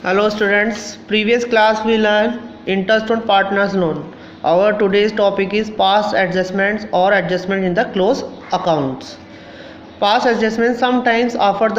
Hello students, previous class we learned interest on partners loan. Our today's topic is past adjustments or adjustment in the close accounts. Past adjustments sometimes after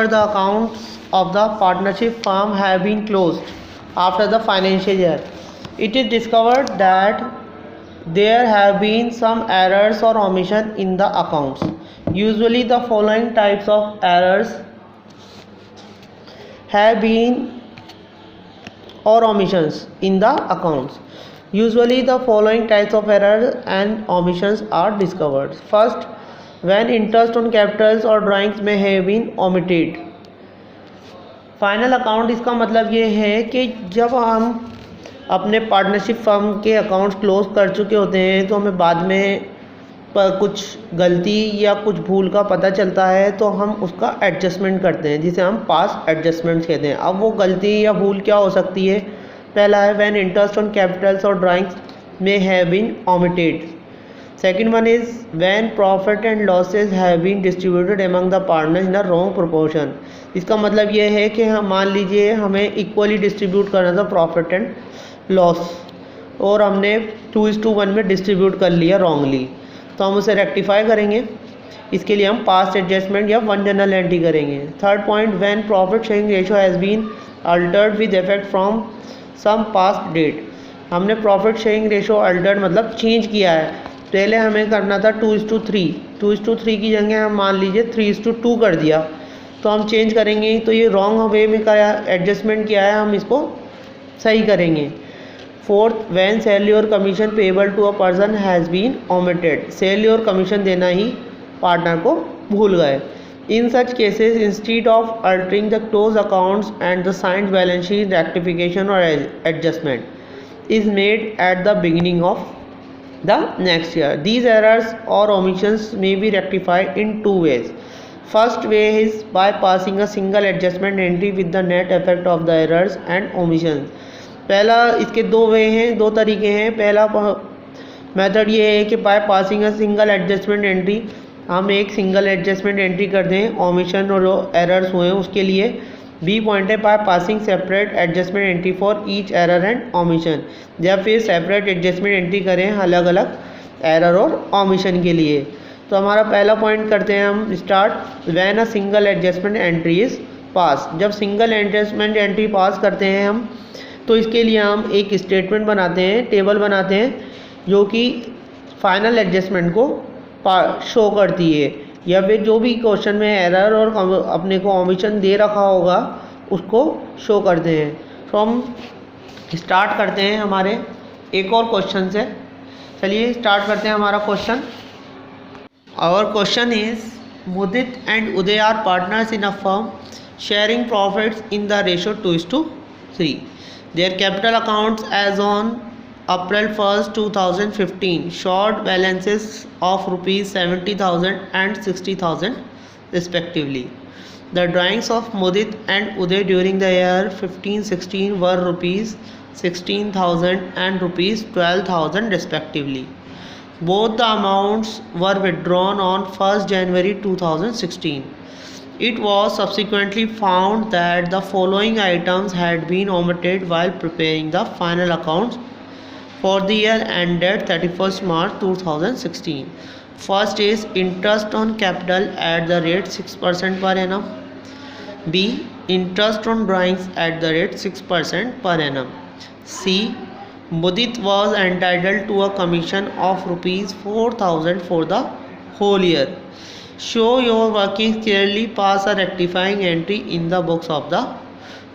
the accounts of the partnership firm have been closed after the financial year. It is discovered that there have been some errors or omission in the accounts. Usually the following types of errors have been or omissions in the accounts. Usually the following types of errors and omissions are discovered. First, when interest on capitals or drawings may have been omitted. Final account इसका मतलब ये है कि जब हम अपने partnership firm के accounts close कर चुके होते हैं तो हमें बाद में कुछ गलती या कुछ भूल का पता चलता है तो हम उसका एडजस्टमेंट करते हैं जिसे हम पास एडजस्टमेंट्स कहते हैं। अब वो गलती या भूल क्या हो सकती है? पहला है व्हेन इंटरेस्ट ऑन कैपिटल्स और drawings may have been omitted. Second one is when profit and losses have been distributed among the partners in a wrong proportion. इसका मतलब ये है कि हम मान लीजिए हमें इक्वली डिस्ट्रीब्यूट करना था प्रॉफिट एंड लॉस और हमने 2:1 में डिस्ट्रीब्यूट कर लिया रॉन्गली, तो हम उसे रेक्टिफाई करेंगे। इसके लिए हम पास्ट एडजस्टमेंट या वन जनरल एंट्री करेंगे। Third point, when profit sharing ratio has been altered with effect from some past date. हमने प्रॉफिट शेयरिंग रेशियो अल्टर्ड मतलब चेंज किया है। पहले हमें करना था 2:3, 2:3 की जगह हम मान लीजिए 3:2 कर दिया, तो हम चेंज करेंगे। तो ये रॉन्ग वे में क्या एडजस्टमेंट किया है, हम इसको सही करेंगे। फोर्थ, व्हेन सैलरी और commission payable to a person has been omitted. Salary और कमीशन देना ही पार्टनर को भूल गए। In such cases instead of altering the close accounts and the signed balance sheet rectification और adjustment is made at the beginning of the next year. These errors or omissions may be rectified in two ways. First way is by passing a single adjustment entry with the net effect of the errors and omissions. पहला इसके दो वे हैं, दो तरीके हैं। पहला method ये है कि by passing a single adjustment entry, हम एक सिंगल एडजस्टमेंट एंट्री कर दें ओमिशन और एरर्स हुए उसके लिए। बी पॉइंट है by passing separate adjustment entry for each error and omission. जब फिर सेपरेट एडजस्टमेंट एंट्री करें अलग अलग एरर और ओमिशन के लिए। तो हमारा पहला पॉइंट करते हैं हम start. When a single adjustment entry is pass. जब सिंगल एडजस्टमेंट एंट्री पास करते हैं हम, तो इसके लिए हम एक स्टेटमेंट बनाते हैं, टेबल बनाते हैं जो कि फाइनल एडजस्टमेंट को शो करती है, या फिर जो भी क्वेश्चन में एरर और अपने को ओमिशन दे रखा होगा उसको शो करते हैं। तो हम स्टार्ट करते हैं हमारे एक और क्वेश्चन से। चलिए स्टार्ट करते हैं हमारा question. Our question is Mudit and Uday are partners in a firm sharing profits in the ratio 2:3। Their capital accounts as on April 1st, 2015 showed balances of rupees 70,000 and 60,000 respectively. The drawings of Mudit and Uday during the year 15-16 were rupees 16,000 and rupees 12,000 respectively. Both the amounts were withdrawn on 1st January 2016. It was subsequently found that the following items had been omitted while preparing the final accounts for the year ended 31st March 2016. First is interest on capital at the rate 6% per annum. B. Interest on drawings at the rate 6% per annum. C. Mudit was entitled to a commission of rupees 4,000 for the whole year. Show your workings clearly, pass a rectifying entry in the books of the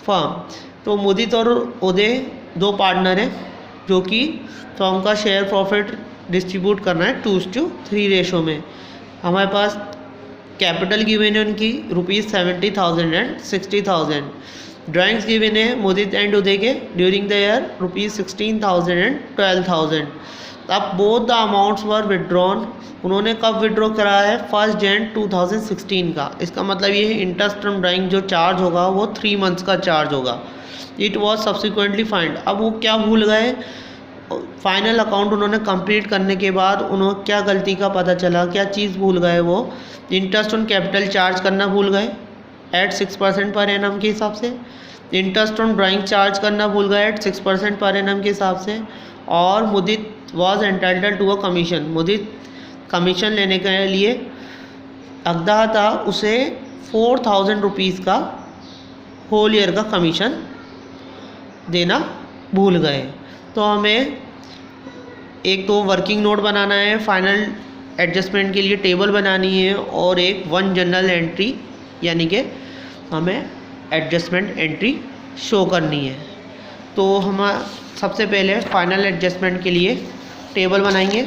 firm. तो मुदित और उदय दो partner हैं जो कि firm का share profit distribute करना है 2:3 ratio में। हमारे पास कैपिटल गिवन है उनकी रुपीज़ 70,000 एंड 60,000। ड्राइंग्स गिवन है मुदित एंड उदय के during the year rupees 16,000 and 12,000। अब both the amounts were withdrawn. उन्होंने कब विड्रॉ करा है? 1 Jan 2016 का। इसका मतलब ये है इंटरेस्ट ऑन ड्राइंग जो चार्ज होगा वो 3 months का चार्ज होगा। It was subsequently find. अब वो क्या भूल गए? फाइनल अकाउंट उन्होंने कंप्लीट करने के बाद उन्होंने क्या गलती का पता चला, क्या चीज़ भूल गए? वो इंटरेस्ट ऑन कैपिटल चार्ज करना भूल गए एट 6% पर एनम के हिसाब से। इंटरेस्ट ऑन ड्राइंग चार्ज करना भूल गए एट 6% पर एनम के हिसाब से। और Mudit was entitled to a commission, Mudit commission लेने के लिए अगदा था, उसे 4000 रुपीज़ का होल ईयर का कमीशन देना भूल गए। तो हमें एक तो वर्किंग नोट बनाना है, फाइनल एडजस्टमेंट के लिए टेबल बनानी है, और एक वन जनरल एंट्री यानी कि हमें एडजस्टमेंट एंट्री शो करनी है। तो हम सबसे पहले फाइनल एडजस्टमेंट के लिए टेबल बनाएंगे।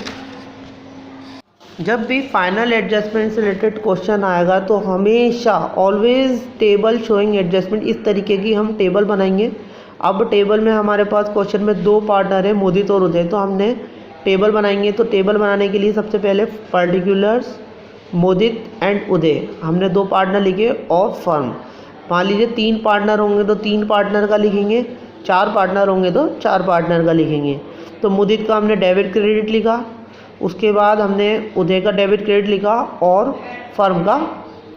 जब भी फाइनल एडजस्टमेंट से रिलेटेड क्वेश्चन आएगा तो हमेशा ऑलवेज टेबल शोइंग एडजस्टमेंट इस तरीके की हम टेबल बनाएंगे। अब टेबल में हमारे पास क्वेश्चन में दो पार्टनर है, मुदित और उदय, तो हमने टेबल बनाएंगे। तो टेबल बनाने के लिए सबसे पहले पर्टिकुलर्स मुदित एंड उदय हमने दो पार्टनर लिखे, और फर्म मान लीजिए 3 पार्टनर होंगे तो 3 पार्टनर का लिखेंगे, 4 पार्टनर होंगे तो 4 पार्टनर का लिखेंगे। तो मुदित का हमने डेबिट क्रेडिट लिखा, उसके बाद हमने उदय का डेबिट क्रेडिट लिखा और फर्म का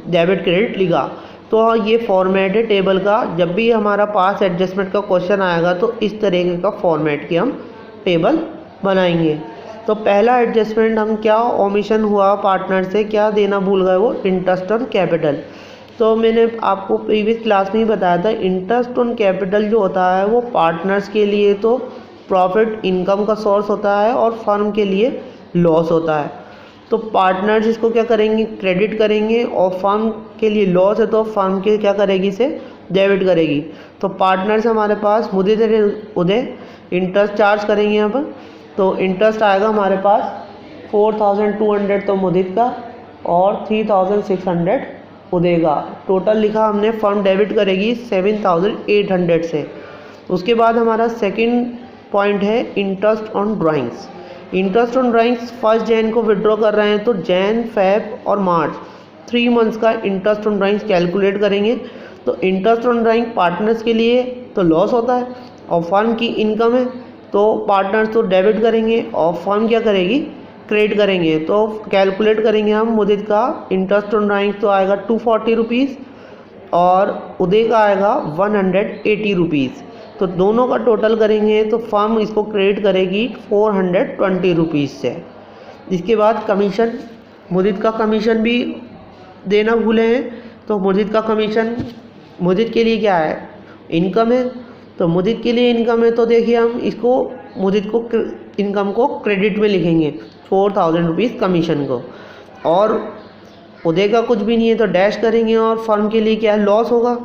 डेबिट क्रेडिट लिखा। तो ये फॉर्मेट है टेबल का। जब भी हमारा पास एडजस्टमेंट का क्वेश्चन आएगा तो इस तरीके का फॉर्मेट के हम टेबल बनाएंगे। तो पहला एडजस्टमेंट हम क्या ओमिशन हुआ पार्टनर से, क्या देना भूल गए, वो इंटरेस्ट ऑन कैपिटल। तो मैंने आपको प्रीवियस क्लास में ही बताया था, इंटरेस्ट ऑन कैपिटल जो होता है वो पार्टनर्स के लिए तो प्रॉफिट इनकम का सोर्स होता है और फर्म के लिए लॉस होता है। तो पार्टनर्स इसको क्या करेंगे, क्रेडिट करेंगे, और फर्म के लिए लॉस है तो फर्म के क्या करेगी, इसे डेबिट करेगी। तो पार्टनर्स हमारे पास मुदित उदय इंटरेस्ट चार्ज करेंगे यहाँ पर। तो इंटरेस्ट आएगा हमारे पास 4200 तो मुदित का और 3600 उदय का। टोटल लिखा हमने, फर्म डेबिट करेगी 7800 से। उसके बाद हमारा सेकंड पॉइंट है interest on drawings. Interest on drawings 1 Jain को विड्रॉ कर रहे हैं तो जैन, फेब और मार्च 3 मंथ्स का इंटरेस्ट ऑन ड्राइंग्स कैलकुलेट करेंगे। तो इंटरेस्ट ऑन ड्राइंग पार्टनर्स के लिए तो लॉस होता है और फर्म की इनकम है, तो पार्टनर्स तो डेबिट करेंगे और फर्म क्या करेगी, क्रेडिट करेंगे। तो कैलकुलेट करेंगे हम, मुदित का इंटरेस्ट ऑन ड्राइंग्स तो आएगा 240 रुपीज़ और उदय का आएगा 180 रुपीज़। तो दोनों का टोटल करेंगे तो फर्म इसको क्रेडिट करेगी 420 रुपीज़ से। इसके बाद कमीशन, मुदित का कमीशन भी देना भूले हैं। तो मुदित का कमीशन, मुदित के लिए क्या है, इनकम है। तो मुदित के लिए इनकम है तो देखिए हम इसको, मुदित को इनकम को क्रेडिट में लिखेंगे 4000 रुपीज़ कमीशन को, और उदय का कुछ भी नहीं है तो डैश करेंगे। और फर्म के लिए क्या है, लॉस होगा,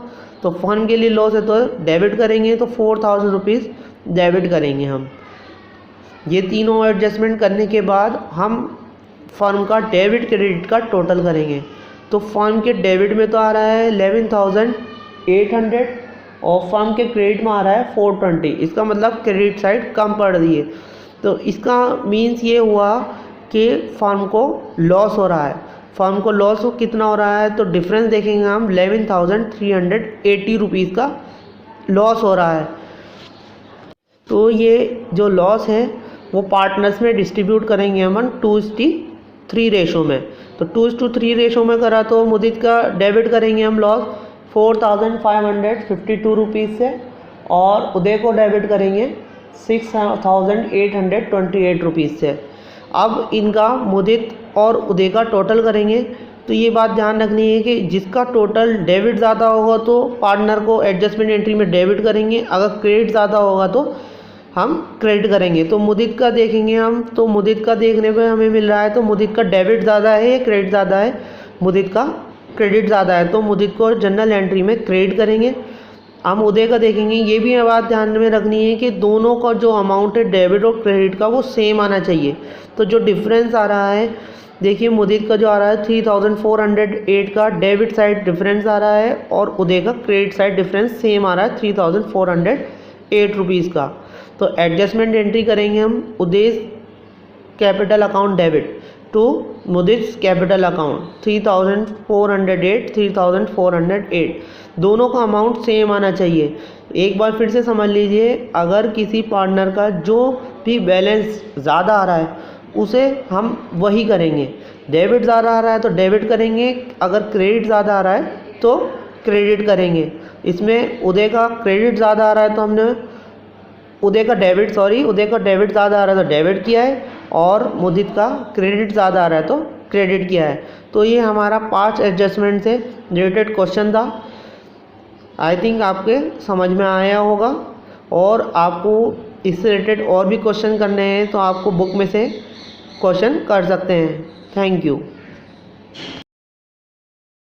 तो फर्म के लिए लॉस है तो डेबिट करेंगे, तो 4000 रुपीज़ डेबिट करेंगे हम। ये तीनों एडजस्टमेंट करने के बाद हम फर्म का डेबिट क्रेडिट का टोटल करेंगे। तो फर्म के डेबिट में तो आ रहा है 11800 और फर्म के क्रेडिट में आ रहा है 420। इसका मतलब क्रेडिट साइड कम पड़ रही है। तो इसका मीन्स ये हुआ कि फर्म को लॉस हो रहा है। फर्म को लॉस कितना हो रहा है, तो डिफरेंस देखेंगे हम, 11380 रुपीज़ का लॉस हो रहा है। तो ये जो लॉस है वो पार्टनर्स में डिस्ट्रीब्यूट करेंगे हम 2:3 रेशो में। तो 2:3 रेशो में करा तो मुदित का डेबिट करेंगे हम लॉस 4552 रुपीज़ से, और उदय को डेबिट करेंगे 6828 रुपीज़ से। अब इनका मुदित और उदय का टोटल करेंगे। तो ये बात ध्यान रखनी है कि जिसका टोटल डेबिट ज़्यादा होगा तो पार्टनर को एडजस्टमेंट एंट्री में डेबिट करेंगे, अगर क्रेडिट ज़्यादा होगा तो हम क्रेडिट करेंगे। तो मुदित का देखेंगे हम, तो मुदित का देखने पे हमें मिल रहा है तो मुदित का डेबिट ज़्यादा है या क्रेडिट ज़्यादा है, मुदित का क्रेडिट ज़्यादा है, तो मुदित को जनरल एंट्री में क्रेडिट करेंगे। हम उदय का देखेंगे। ये भी बात ध्यान में रखनी है कि दोनों का जो अमाउंट है डेबिट और क्रेडिट का वो सेम आना चाहिए। तो जो डिफरेंस आ रहा है, देखिए मुदित का जो आ रहा है 3408 का डेबिट साइड डिफरेंस आ रहा है और उदय का क्रेडिट साइड डिफरेंस सेम आ रहा है 3408 रुपीज़ का। तो एडजस्टमेंट एंट्री करेंगे हम, Uday capital account debit to Mudit capital account 3408 दोनों का अमाउंट सेम आना चाहिए। एक बार फिर से समझ लीजिए, अगर किसी पार्टनर का जो भी बैलेंस ज़्यादा आ रहा है उसे हम वही करेंगे। डेबिट ज़्यादा आ रहा है तो डेबिट करेंगे, अगर क्रेडिट ज़्यादा आ रहा है तो क्रेडिट करेंगे। इसमें उदय का क्रेडिट ज़्यादा आ रहा है तो हमने उदय का डेबिट ज़्यादा आ रहा है तो डेबिट किया है, और मुदित का क्रेडिट ज़्यादा आ रहा है तो क्रेडिट किया है। तो ये हमारा 5 एडजस्टमेंट से रिलेटेड क्वेश्चन था। आई थिंक आपके समझ में आया होगा, और आपको इससे रिलेटेड और भी क्वेश्चन करने हैं तो आपको बुक में से क्वेश्चन कर सकते हैं। Thank you.